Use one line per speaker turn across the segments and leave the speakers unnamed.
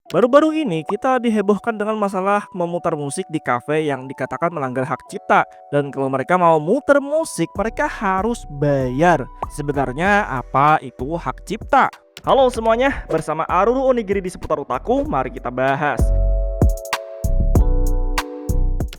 Baru-baru ini kita dihebohkan dengan masalah memutar musik di kafe yang dikatakan melanggar hak cipta. Dan kalau mereka mau muter musik, mereka harus bayar. Sebenarnya apa itu hak cipta? Halo semuanya, bersama Aruru Onigiri di seputar otaku, mari kita bahas.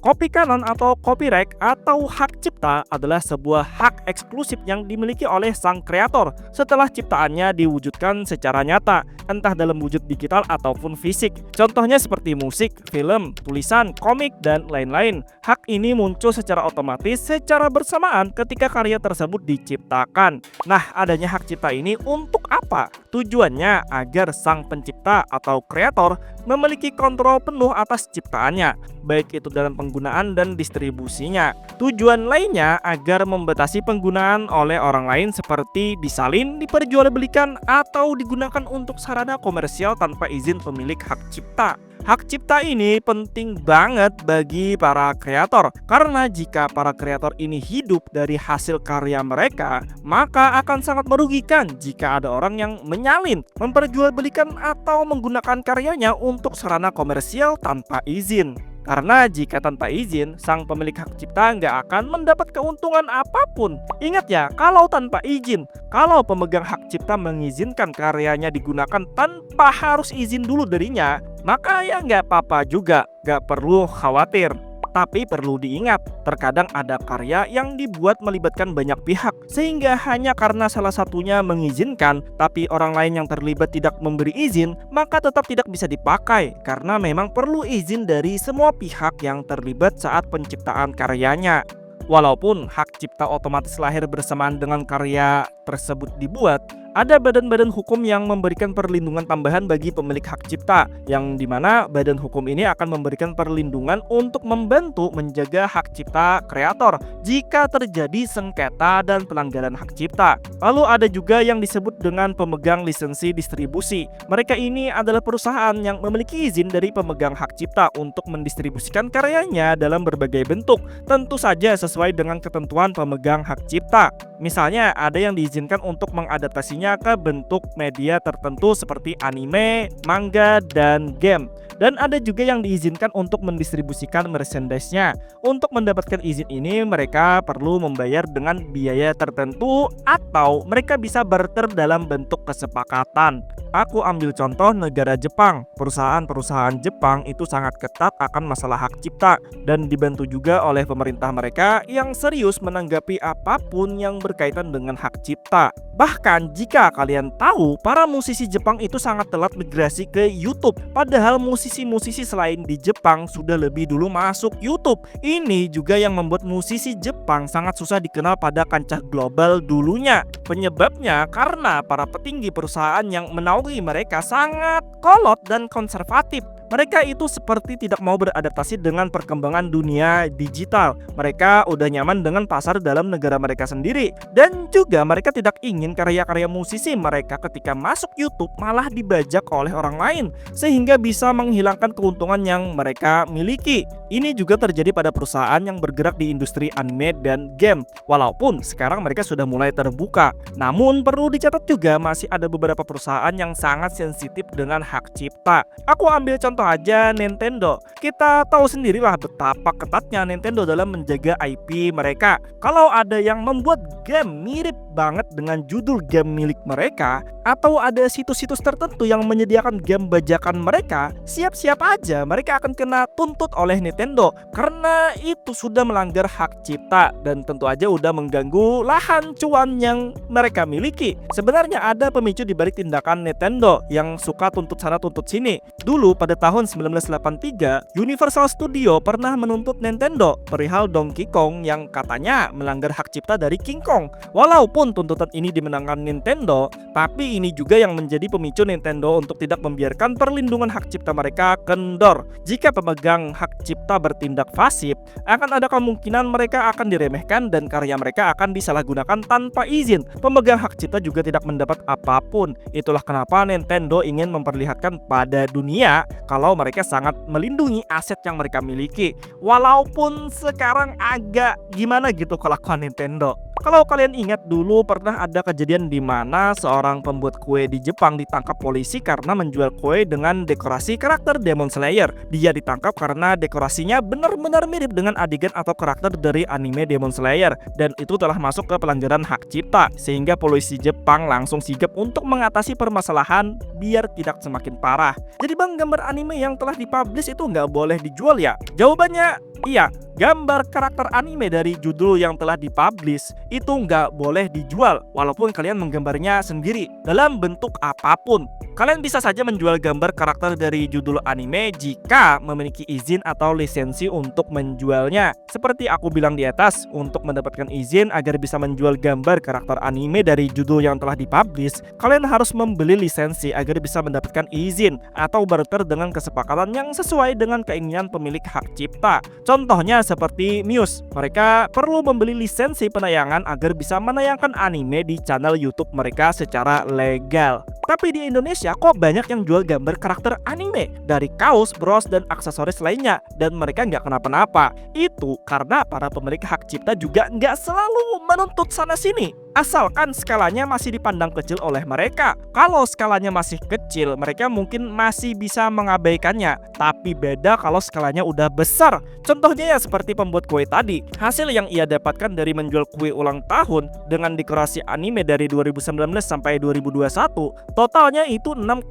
Copy kanan atau copyright atau hak cipta adalah sebuah hak eksklusif yang dimiliki oleh sang kreator setelah ciptaannya diwujudkan secara nyata, entah dalam wujud digital ataupun fisik. Contohnya seperti musik, film, tulisan, komik, dan lain-lain. Hak ini muncul secara otomatis secara bersamaan ketika karya tersebut diciptakan. Nah, adanya hak cipta ini untuk apa? Tujuannya agar sang pencipta atau kreator memiliki kontrol penuh atas ciptaannya, baik itu dalam penggunaan dan distribusinya. Tujuan lainnya agar membatasi penggunaan oleh orang lain seperti disalin, diperjualbelikan, atau digunakan untuk sarana komersial tanpa izin pemilik hak cipta. Hak cipta ini penting banget bagi para kreator karena jika para kreator ini hidup dari hasil karya mereka, maka akan sangat merugikan jika ada orang yang menyalin, memperjualbelikan atau menggunakan karyanya untuk sarana komersial tanpa izin. Karena jika tanpa izin, sang pemilik hak cipta nggak akan mendapat keuntungan apapun. Ingat ya, kalau tanpa izin, kalau pemegang hak cipta mengizinkan karyanya digunakan tanpa harus izin dulu darinya, maka ya nggak apa-apa juga, nggak perlu khawatir. Tapi perlu diingat, terkadang ada karya yang dibuat melibatkan banyak pihak, sehingga hanya karena salah satunya mengizinkan, tapi orang lain yang terlibat tidak memberi izin, maka tetap tidak bisa dipakai, karena memang perlu izin dari semua pihak yang terlibat saat penciptaan karyanya. Walaupun hak cipta otomatis lahir bersamaan dengan karya tersebut dibuat, ada badan-badan hukum yang memberikan perlindungan tambahan bagi pemilik hak cipta, yang dimana badan hukum ini akan memberikan perlindungan untuk membantu menjaga hak cipta kreator jika terjadi sengketa dan pelanggaran hak cipta. Lalu ada juga yang disebut dengan pemegang lisensi distribusi. Mereka ini adalah perusahaan yang memiliki izin dari pemegang hak cipta untuk mendistribusikan karyanya dalam berbagai bentuk, tentu saja sesuai dengan ketentuan pemegang hak cipta. Misalnya ada yang diizinkan untuk mengadaptasinya ke bentuk media tertentu seperti anime, manga, dan game. Dan ada juga yang diizinkan untuk mendistribusikan merchandise-nya. Untuk mendapatkan izin ini mereka perlu membayar dengan biaya tertentu atau mereka bisa barter dalam bentuk kesepakatan. Aku ambil contoh negara Jepang. Perusahaan-perusahaan Jepang itu sangat ketat akan masalah hak cipta dan dibantu juga oleh pemerintah mereka yang serius menanggapi apapun yang berkaitan dengan hak cipta. Bahkan jika kalian tahu, para musisi Jepang itu sangat telat migrasi ke YouTube. Padahal musisi-musisi selain di Jepang sudah lebih dulu masuk YouTube. Ini juga yang membuat musisi Jepang sangat susah dikenal pada kancah global dulunya. Penyebabnya karena para petinggi perusahaan yang menaungi mereka sangat kolot dan konservatif. Mereka itu seperti tidak mau beradaptasi dengan perkembangan dunia digital. Mereka udah nyaman dengan pasar dalam negara mereka sendiri. Dan juga mereka tidak ingin karya-karya musisi mereka ketika masuk YouTube malah dibajak oleh orang lain, sehingga bisa menghilangkan keuntungan yang mereka miliki. Ini juga terjadi pada perusahaan yang bergerak di industri anime dan game. Walaupun sekarang mereka sudah mulai terbuka, namun perlu dicatat juga masih ada beberapa perusahaan yang sangat sensitif dengan hak cipta. Aku ambil contoh aja Nintendo. Kita tahu sendirilah betapa ketatnya Nintendo dalam menjaga IP mereka. Kalau ada yang membuat game mirip banget dengan judul game milik mereka, atau ada situs-situs tertentu yang menyediakan game bajakan mereka, siap-siap aja mereka akan kena tuntut oleh Nintendo karena itu sudah melanggar hak cipta dan tentu aja udah mengganggu lahan cuan yang mereka miliki. Sebenarnya ada pemicu di balik tindakan Nintendo yang suka tuntut sana tuntut sini. Dulu pada tahun 1983, Universal Studio pernah menuntut Nintendo perihal Donkey Kong yang katanya melanggar hak cipta dari King Kong. Walaupun tuntutan ini dimenangkan Nintendo, tapi ini juga yang menjadi pemicu Nintendo untuk tidak membiarkan perlindungan hak cipta mereka kendor. Jika pemegang hak cipta bertindak fasib, akan ada kemungkinan mereka akan diremehkan dan karya mereka akan disalahgunakan tanpa izin. Pemegang hak cipta juga tidak mendapat apapun. Itulah kenapa Nintendo ingin memperlihatkan pada dunia kalau mereka sangat melindungi aset yang mereka miliki. Walaupun sekarang agak gimana gitu kelakuan Nintendo. Kalau kalian ingat dulu pernah ada kejadian di mana seorang pembuat kue di Jepang ditangkap polisi karena menjual kue dengan dekorasi karakter Demon Slayer. Dia ditangkap karena dekorasinya benar-benar mirip dengan adegan atau karakter dari anime Demon Slayer, dan itu telah masuk ke pelanggaran hak cipta, sehingga polisi Jepang langsung sigap untuk mengatasi permasalahan biar tidak semakin parah. Jadi bang, gambar anime yang telah dipublish itu nggak boleh dijual ya? Jawabannya iya, gambar karakter anime dari judul yang telah dipublish itu nggak boleh dijual walaupun kalian menggambarnya sendiri dalam bentuk apapun. Kalian bisa saja menjual gambar karakter dari judul anime jika memiliki izin atau lisensi untuk menjualnya. Seperti aku bilang di atas, untuk mendapatkan izin agar bisa menjual gambar karakter anime dari judul yang telah dipublish, kalian harus membeli lisensi agar bisa mendapatkan izin atau barter dengan kesepakatan yang sesuai dengan keinginan pemilik hak cipta. Contohnya seperti Muse, mereka perlu membeli lisensi penayangan agar bisa menayangkan anime di channel YouTube mereka secara legal. Tapi di Indonesia kok banyak yang jual gambar karakter anime dari kaos, bros, dan aksesoris lainnya, dan mereka nggak kenapa-napa. Itu karena para pemilik hak cipta juga nggak selalu menuntut sana-sini, asalkan skalanya masih dipandang kecil oleh mereka. Kalau skalanya masih kecil, mereka mungkin masih bisa mengabaikannya. Tapi beda kalau skalanya udah besar. Contohnya ya seperti pembuat kue tadi. Hasil yang ia dapatkan dari menjual kue ulang tahun dengan dekorasi anime dari 2019 sampai 2021, totalnya itu 6,5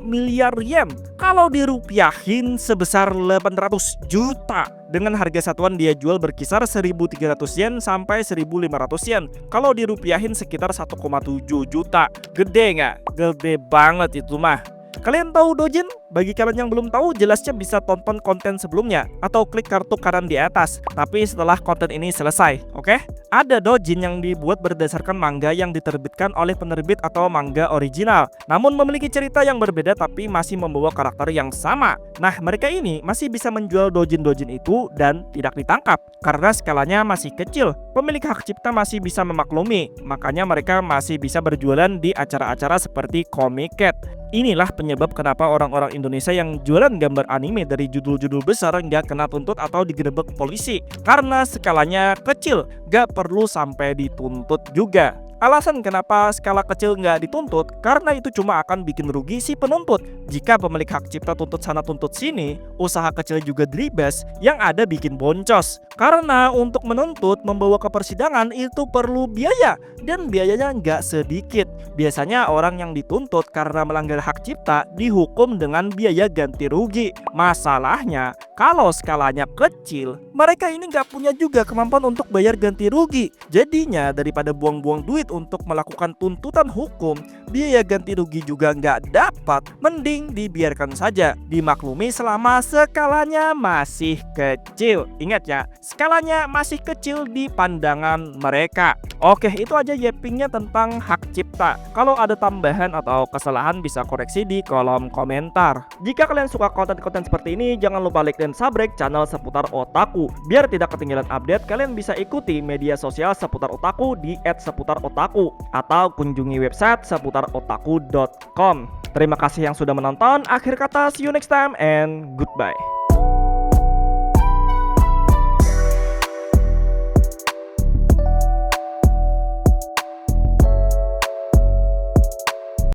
miliar yen. Kalau dirupiahin sebesar 800 juta. Dengan harga satuan dia jual berkisar 1.300 yen sampai 1.500 yen. Kalau dirupiahin sekitar 1,7 juta. Gede nggak? Gede banget itu mah. Kalian tahu Dojin? Bagi kalian yang belum tahu, jelasnya bisa tonton konten sebelumnya atau klik kartu kanan di atas. Tapi setelah konten ini selesai, oke? Ada Dojin yang dibuat berdasarkan manga yang diterbitkan oleh penerbit atau manga original, namun memiliki cerita yang berbeda tapi masih membawa karakter yang sama. Nah, mereka ini masih bisa menjual Dojin-Dojin itu dan tidak ditangkap karena skalanya masih kecil. Pemilik hak cipta masih bisa memaklumi, makanya mereka masih bisa berjualan di acara-acara seperti Comiket. Inilah penyebab kenapa orang-orang Indonesia yang jualan gambar anime dari judul-judul besar nggak kena tuntut atau digerebek polisi. Karena skalanya kecil, nggak perlu sampai dituntut juga. Alasan kenapa skala kecil nggak dituntut, karena itu cuma akan bikin rugi si penuntut. Jika pemilik hak cipta tuntut sana tuntut sini, usaha kecil juga dribes, yang ada bikin boncos. Karena untuk menuntut membawa ke persidangan itu perlu biaya, dan biayanya nggak sedikit. Biasanya orang yang dituntut karena melanggar hak cipta dihukum dengan biaya ganti rugi. Masalahnya, kalau skalanya kecil, mereka ini nggak punya juga kemampuan untuk bayar ganti rugi. Jadinya daripada buang-buang duit untuk melakukan tuntutan hukum, biaya ganti rugi juga nggak dapat, mending dibiarkan saja, dimaklumi selama skalanya masih kecil. Ingat ya, skalanya masih kecil di pandangan mereka. Oke, itu aja yappingnya tentang hak cipta. Kalau ada tambahan atau kesalahan bisa koreksi di kolom komentar. Jika kalian suka konten-konten seperti ini, jangan lupa like dan subscribe channel seputar otaku. Biar tidak ketinggalan update, kalian bisa ikuti media sosial seputar otaku di @seputarotaku atau kunjungi website seputarotaku.com. Terima kasih yang sudah menonton. Akhir kata, see you next time and goodbye.